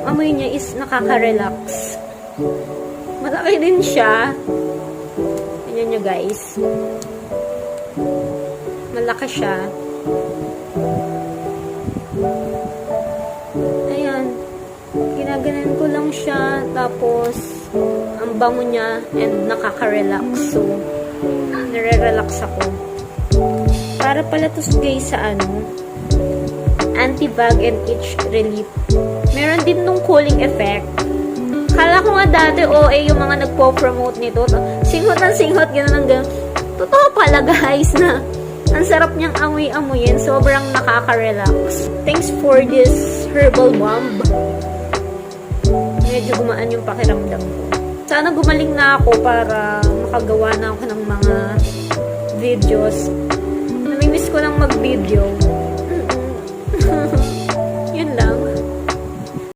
amoy niya is nakaka-relax. Malaki din siya. Tingnan nyo guys. Malaki siya. Ayan. Ginaganan ko lang siya. Tapos, ang bango niya and nakaka-relax. So, nare-relax ako. Para pala to guys sa anti-bag and itch relief. Meron din nung cooling effect. Kala ko nga dati OA yung mga nagpo-promote nito. Singhot ng singhot, gano'n ng gano'n. Totoo pala guys na ang sarap niyang amoy-amoyin. Sobrang nakaka-relax. Thanks for this herbal bomb. Medyo gumaan yung pakiramdam ko. Sana gumaling na ako para makagawa na ako ng mga videos. Namimiss ko lang mag-video.